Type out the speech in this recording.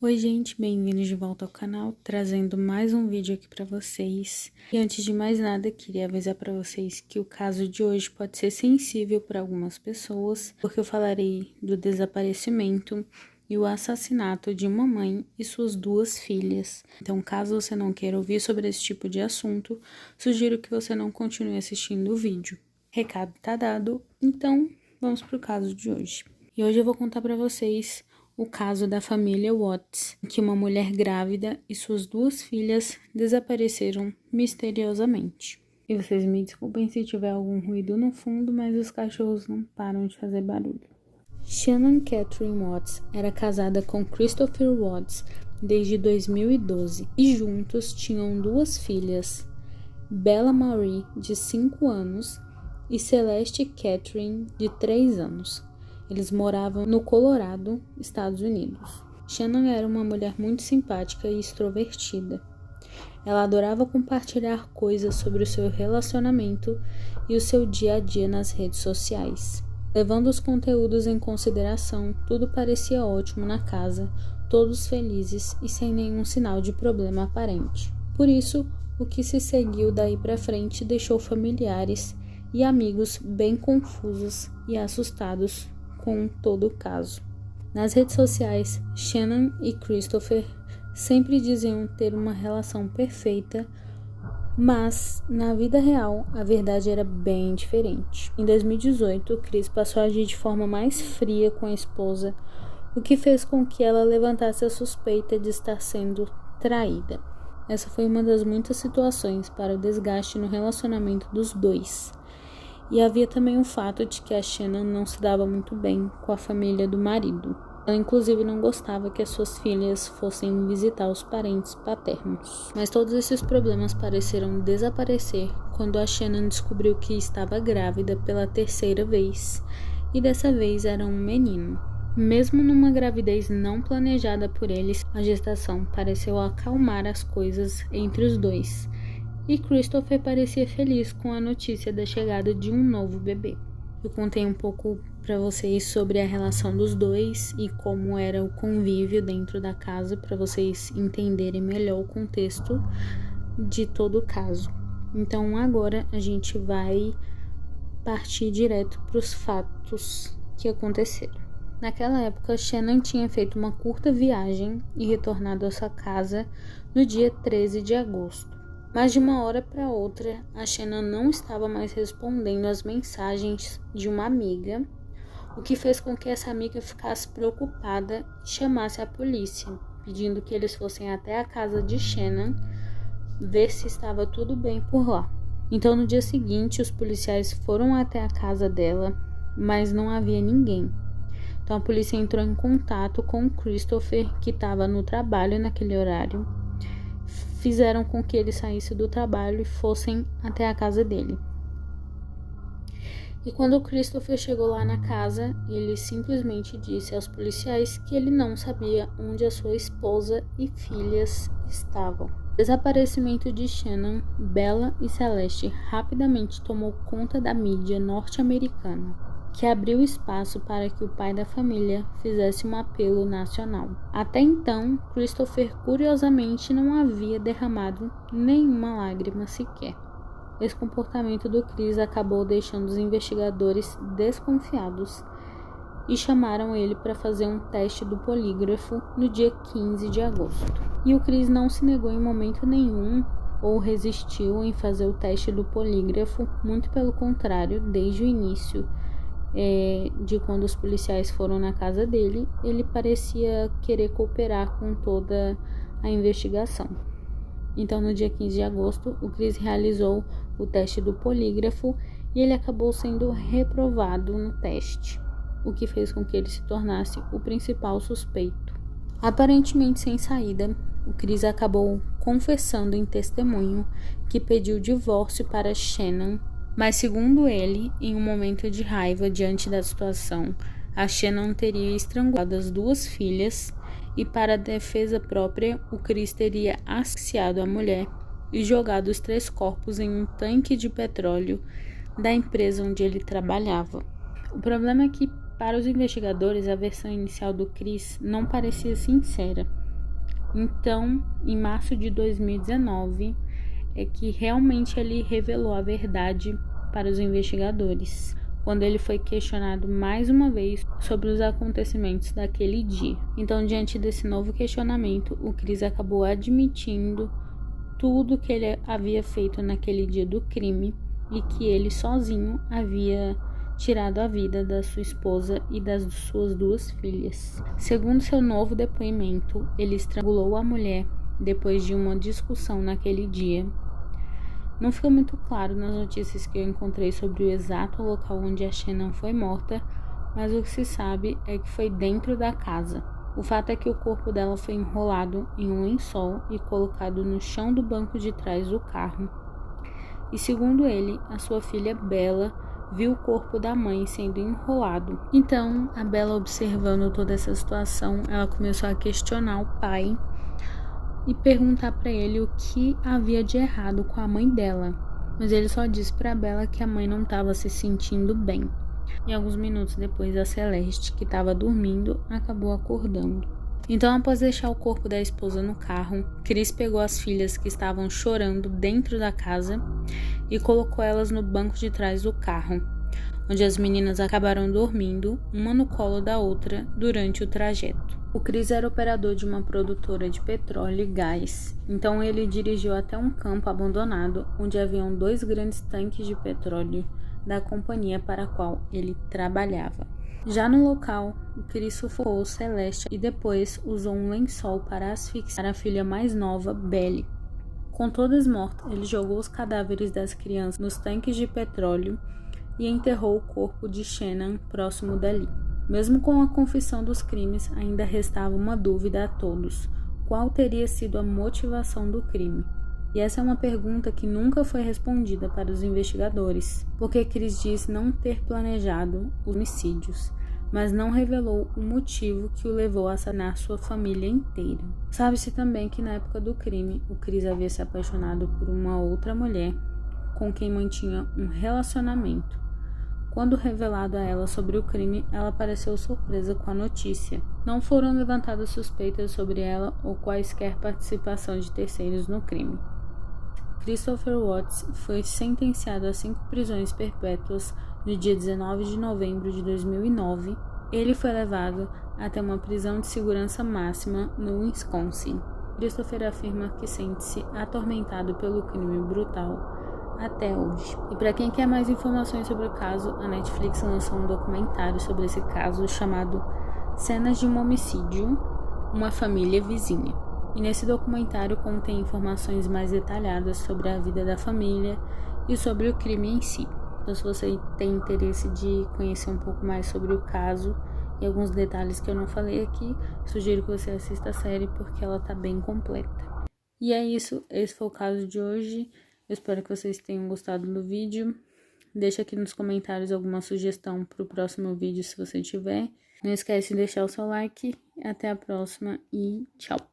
Oi gente, bem-vindos de volta ao canal, trazendo mais um vídeo aqui pra vocês. E antes de mais nada, queria avisar pra vocês que o caso de hoje pode ser sensível para algumas pessoas, porque eu falarei do desaparecimento e o assassinato de uma mãe e suas duas filhas. Então, caso você não queira ouvir sobre esse tipo de assunto, sugiro que você não continue assistindo o vídeo. Recado tá dado, então vamos pro caso de hoje. E hoje eu vou contar pra vocês o caso da família Watts, em que uma mulher grávida e suas duas filhas desapareceram misteriosamente. E vocês me desculpem se tiver algum ruído no fundo, mas os cachorros não param de fazer barulho. Shannon Catherine Watts era casada com Christopher Watts desde 2012 e juntos tinham duas filhas, Bella Marie, de 5 anos, e Celeste Catherine, de 3 anos. Eles moravam no Colorado, Estados Unidos. Shannon era uma mulher muito simpática e extrovertida. Ela adorava compartilhar coisas sobre o seu relacionamento e o seu dia a dia nas redes sociais. Levando os conteúdos em consideração, tudo parecia ótimo na casa, todos felizes e sem nenhum sinal de problema aparente. Por isso, o que se seguiu daí para frente deixou familiares e amigos bem confusos e assustados com todo o caso. Nas redes sociais, Shannon e Christopher sempre diziam ter uma relação perfeita, mas na vida real a verdade era bem diferente. Em 2018, Chris passou a agir de forma mais fria com a esposa, o que fez com que ela levantasse a suspeita de estar sendo traída. Essa foi uma das muitas situações para o desgaste no relacionamento dos dois. E havia também o fato de que a Shannon não se dava muito bem com a família do marido. Ela inclusive não gostava que as suas filhas fossem visitar os parentes paternos. Mas todos esses problemas pareceram desaparecer quando a Shannon descobriu que estava grávida pela 3ª vez. E dessa vez era um menino. Mesmo numa gravidez não planejada por eles, a gestação pareceu acalmar as coisas entre os dois. E Christopher parecia feliz com a notícia da chegada de um novo bebê. Eu contei um pouco para vocês sobre a relação dos dois e como era o convívio dentro da casa, para vocês entenderem melhor o contexto de todo o caso. Então agora a gente vai partir direto para os fatos que aconteceram. Naquela época, Shannon tinha feito uma curta viagem e retornado à sua casa no dia 13 de agosto. Mas de uma hora para outra, a Shannon não estava mais respondendo às mensagens de uma amiga, o que fez com que essa amiga ficasse preocupada e chamasse a polícia, pedindo que eles fossem até a casa de Shannon ver se estava tudo bem por lá. Então, no dia seguinte, os policiais foram até a casa dela, mas não havia ninguém. Então, a polícia entrou em contato com o Christopher, que estava no trabalho naquele horário. Fizeram com que ele saísse do trabalho e fossem até a casa dele. E quando o Christopher chegou lá na casa, ele simplesmente disse aos policiais que ele não sabia onde a sua esposa e filhas estavam. O desaparecimento de Shannon, Bella e Celeste rapidamente tomou conta da mídia norte-americana, que abriu espaço para que o pai da família fizesse um apelo nacional. Até então, Christopher curiosamente não havia derramado nenhuma lágrima sequer. Esse comportamento do Chris acabou deixando os investigadores desconfiados e chamaram ele para fazer um teste do polígrafo no dia 15 de agosto. E o Chris não se negou em momento nenhum ou resistiu em fazer o teste do polígrafo, muito pelo contrário, desde o início de quando os policiais foram na casa dele, ele parecia querer cooperar com toda a investigação. Então, no dia 15 de agosto, o Chris realizou o teste do polígrafo e ele acabou sendo reprovado no teste, o que fez com que ele se tornasse o principal suspeito. Aparentemente sem saída, o Chris acabou confessando em testemunho que pediu divórcio para Shannon. Mas segundo ele, em um momento de raiva diante da situação, a Shannon teria estrangulado as duas filhas e, para defesa própria, o Chris teria asfixiado a mulher e jogado os 3 corpos em um tanque de petróleo da empresa onde ele trabalhava. O problema é que, para os investigadores, a versão inicial do Chris não parecia sincera. Então, em março de 2019, é que realmente ele revelou a verdade para os investigadores, quando ele foi questionado mais uma vez sobre os acontecimentos daquele dia. Então, diante desse novo questionamento, o Chris acabou admitindo tudo que ele havia feito naquele dia do crime e que ele sozinho havia tirado a vida da sua esposa e das suas 2 filhas. Segundo seu novo depoimento, ele estrangulou a mulher depois de uma discussão naquele dia. Não fica muito claro nas notícias que eu encontrei sobre o exato local onde a Shannon foi morta, mas o que se sabe é que foi dentro da casa. O fato é que o corpo dela foi enrolado em um lençol e colocado no chão do banco de trás do carro. E segundo ele, a sua filha Bella viu o corpo da mãe sendo enrolado. Então, a Bella, observando toda essa situação, ela começou a questionar o pai e perguntar para ele o que havia de errado com a mãe dela. Mas ele só disse para Bella que a mãe não estava se sentindo bem. E alguns minutos depois, a Celeste, que estava dormindo, acabou acordando. Então, após deixar o corpo da esposa no carro, Chris pegou as filhas que estavam chorando dentro da casa e colocou elas no banco de trás do carro, onde as meninas acabaram dormindo, uma no colo da outra, durante o trajeto. O Chris era operador de uma produtora de petróleo e gás, então ele dirigiu até um campo abandonado, onde haviam 2 grandes tanques de petróleo da companhia para a qual ele trabalhava. Já no local, o Chris sufocou Celeste e depois usou um lençol para asfixiar a filha mais nova, Belly. Com todas mortas, ele jogou os cadáveres das crianças nos tanques de petróleo e enterrou o corpo de Shannon próximo dali. Mesmo com a confissão dos crimes, ainda restava uma dúvida a todos: qual teria sido a motivação do crime? E essa é uma pergunta que nunca foi respondida para os investigadores, porque Chris disse não ter planejado os homicídios, mas não revelou o motivo que o levou a assassinar sua família inteira. Sabe-se também que na época do crime, o Chris havia se apaixonado por uma outra mulher com quem mantinha um relacionamento. Quando revelado a ela sobre o crime, ela pareceu surpresa com a notícia. Não foram levantadas suspeitas sobre ela ou quaisquer participação de terceiros no crime. Christopher Watts foi sentenciado a 5 prisões perpétuas no dia 19 de novembro de 2009. Ele foi levado até uma prisão de segurança máxima no Wisconsin. Christopher afirma que sente-se atormentado pelo crime brutal até hoje. E para quem quer mais informações sobre o caso, a Netflix lançou um documentário sobre esse caso chamado Cenas de um Homicídio, uma Família Vizinha. E nesse documentário contém informações mais detalhadas sobre a vida da família e sobre o crime em si. Então, se você tem interesse de conhecer um pouco mais sobre o caso e alguns detalhes que eu não falei aqui, sugiro que você assista a série porque ela tá bem completa. E é isso, esse foi o caso de hoje. Eu espero que vocês tenham gostado do vídeo. Deixa aqui nos comentários alguma sugestão para o próximo vídeo, se você tiver. Não esquece de deixar o seu like. Até a próxima e tchau!